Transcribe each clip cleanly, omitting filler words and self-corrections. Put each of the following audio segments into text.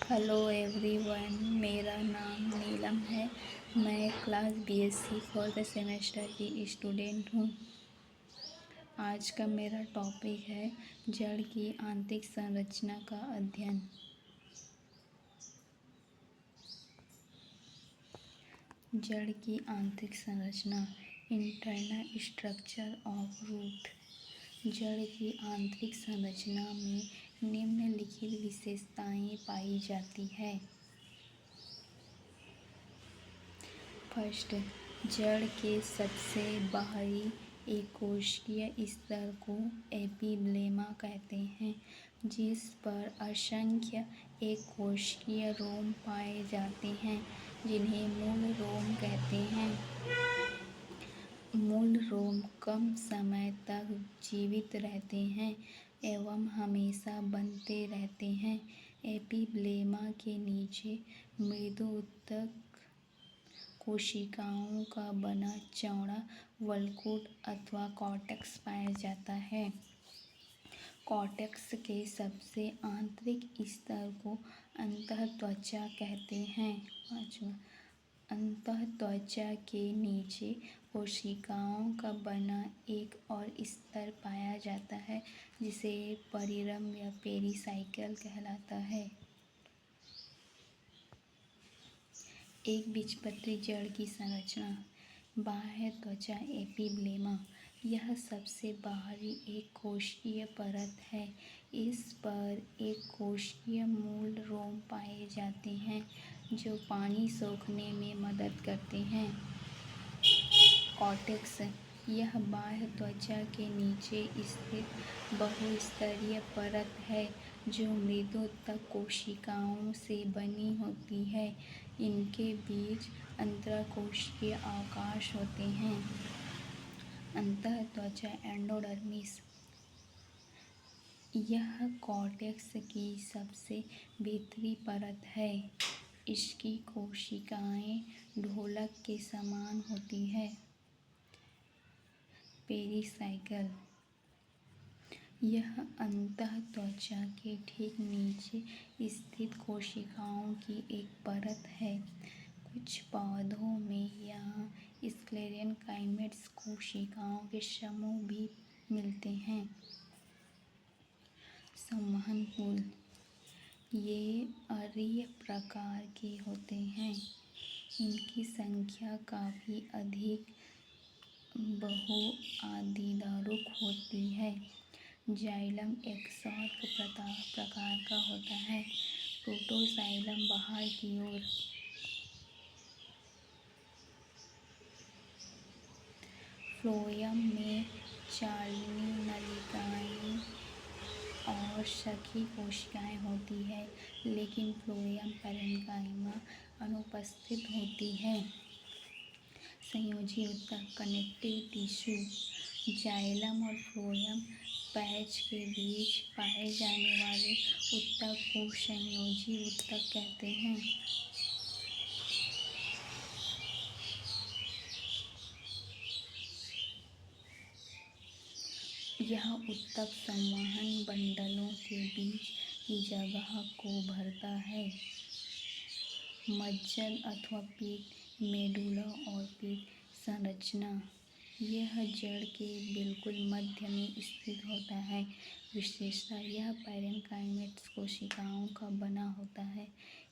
Hello everyone, मेरा नाम नीलम है। मैं क्लास बीएससी फोर्थ सेमेस्टर की स्टूडेंट हूँ। आज का मेरा टॉपिक है जड़ की आंतरिक संरचना का अध्ययन। जड़ की आंतरिक संरचना, इंटरनल स्ट्रक्चर ऑफ रूट। जड़ की आंतरिक संरचना में निम्नलिखित विशेषताएं पाई जाती है। फर्स्ट, जड़ के सबसे बाहरी एकोशिकीय स्तर को एपिब्लेमा कहते हैं, जिस पर असंख्य एककोशिकीय रोम पाए जाते हैं, जिन्हें मूल रोम कहते हैं। मूल रोम कम समय तक जीवित रहते हैं एवं हमेशा बनते रहते हैं। एपिब्लेमा के नीचे मृदु ऊतक कोशिकाओं का बना चौड़ा वल्कुट अथवा कॉर्टेक्स पाया जाता है। कॉर्टेक्स के सबसे आंतरिक स्तर को अंतःत्वचा कहते हैं। पाँचवा, अंतःत्वचा के नीचे कोशिकाओं का बना एक और स्तर पाया जाता है, जिसे परिरम या पेरिसाइकिल कहलाता है। एक बीजपत्री जड़ की संरचना। बाह्य त्वचा एपिब्लेमा, यह सबसे बाहरी एक कोशिकीय परत है। इस पर एक कोशिकीय मूल रोम पाए जाते हैं, जो पानी सोखने में मदद करते हैं। कॉर्टेक्स, यह बाह्य त्वचा के नीचे स्थित बहुस्तरीय परत है, जो मृदु ऊतक कोशिकाओं से बनी होती है। इनके बीच अंतरकोशिकीय अवकाश होते हैं। अंतःत्वचा एंडोडर्मिस, यह कॉर्टेक्स की सबसे भीतरी परत है। इसकी कोशिकाएं ढोलक के समान होती हैं। पेरिसाइकिल, यह अंतःत्वचा के ठीक नीचे स्थित कोशिकाओं की एक परत है। कुछ पौधों में यहाँ स्क्लेरेनकाइमेट्स कोशिकाओं के समूह भी मिलते हैं। संवहन पुल, ये अरीय प्रकार के होते हैं। इनकी संख्या काफ़ी अधिक बहुआदिदारुक होती है। जाइलम एक्सॉर्क प्रकार का होता है। प्रोटोजाइलम बाहर की ओर। फ्लोएम में चालनी नलिकाएं और सखी कोशिकाएं होती है, लेकिन फ्लोएम पैरेन्काइमा अनुपस्थित होती है। संयोजी ऊतक कनेक्टिव टिश्यू, जाइलम और फ्लोएम पैच के बीच पाए जाने वाले ऊतक को संयोजी ऊतक कहते हैं। यह ऊतक संवहन बंडलों के बीच की जगह को भरता है। मज्जल अथवा पीठ, मेडुला और पीठ संरचना, यह जड़ के बिल्कुल मध्य में स्थित होता है। विशेषता, यह पैरेन्काइमेट्स कोशिकाओं का बना होता है।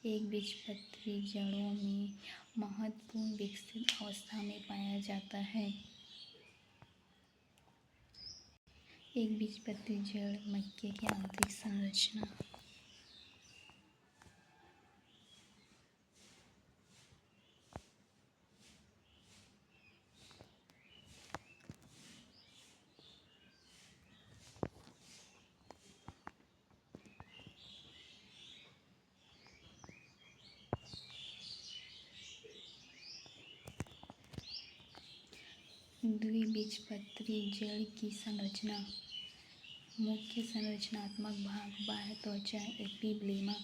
एक बीजपत्री जड़ों में महत्वपूर्ण विकसित अवस्था में पाया जाता है। एक बीजपत्री जड़ मक्के की आंतरिक संरचना। द्विबीजपत्री जड़ की संरचना। मुख्य संरचनात्मक भाग, बाह्य त्वचा एपिब्लेमा,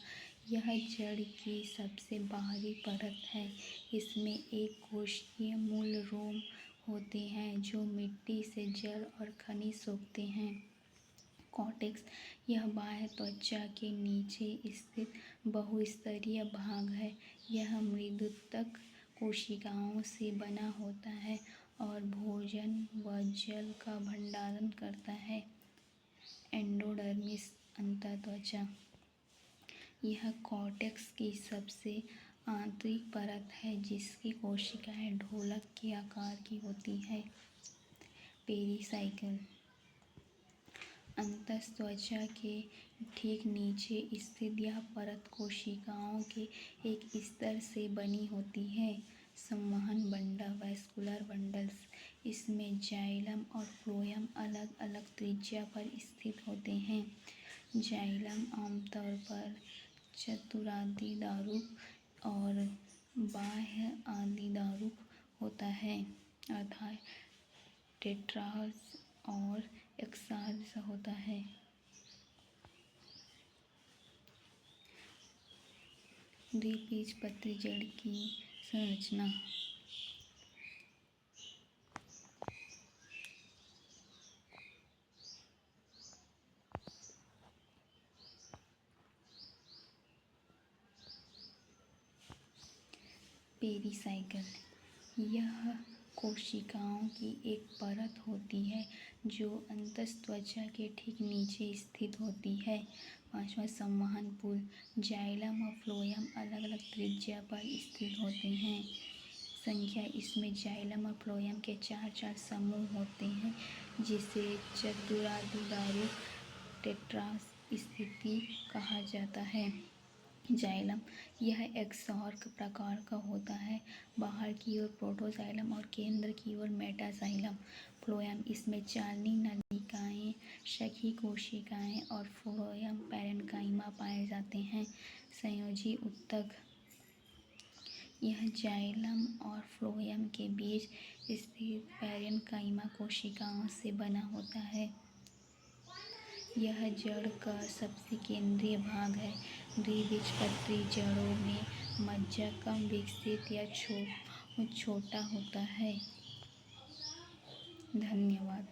यह जड़ की सबसे बाहरी परत है। इसमें एक कोशिकीय मूल रोम होते हैं, जो मिट्टी से जल और खनिज सोखते हैं। कॉर्टेक्स यह बाह्य त्वचा के नीचे स्थित बहुस्तरीय भाग है। यह मृदुतक कोशिकाओं से बना होता है और भोजन व जल का भंडारण करता है। एंडोडर्मिस अंतःत्वचा यह कॉर्टेक्स की सबसे आंतरिक परत है जिसकी कोशिकाएं ढोलक के आकार की होती हैं। पेरिसाइकिल अंतःत्वचा के ठीक नीचे स्थित यह परत कोशिकाओं के एक स्तर से बनी होती है। संवहन बंडल वैस्कुलर बंडल्स इसमें जाइलम और फ्लोएम अलग अलग त्रिज्या पर स्थित होते हैं। जाइलम आमतौर पर चतुरादिदारुक और बाह्य आदिदारुक होता है अर्थात टेट्राहर्स और एक्साहर्स होता है। द्विबीजपत्री जड़ की संरचना पेरिसाइकिल यह कोशिकाओं की एक परत होती है जो अंतःत्वचा के ठीक नीचे स्थित होती है। 5वां संवहन पुल जाइलम और फ्लोएम अलग अलग त्रिज्या पर स्थित होते हैं। संख्या इसमें जाइलम और फ्लोएम के 4 समूह होते हैं जिसे चतुरादिदारुक टेट्रास स्थिति कहा जाता है। जाइलम यह एक्सॉर्क प्रकार का होता है। बाहर की ओर प्रोटोजाइलम और केंद्र की ओर मेटाजाइलम। फ्लोएम इसमें चालनी नलिकाएं सखी कोशिकाएं और फ्लोएम पैरेन्काइमा पाए जाते हैं। संयोजी ऊतक यह जाइलम और फ्लोएम के बीच स्थित पैरेन्काइमा कोशिकाओं से बना होता है। यह जड़ का सबसे केंद्रीय भाग है। द्विबीजपत्री जड़ों में मज्जा कम विकसित या छोटा होता है। धन्यवाद।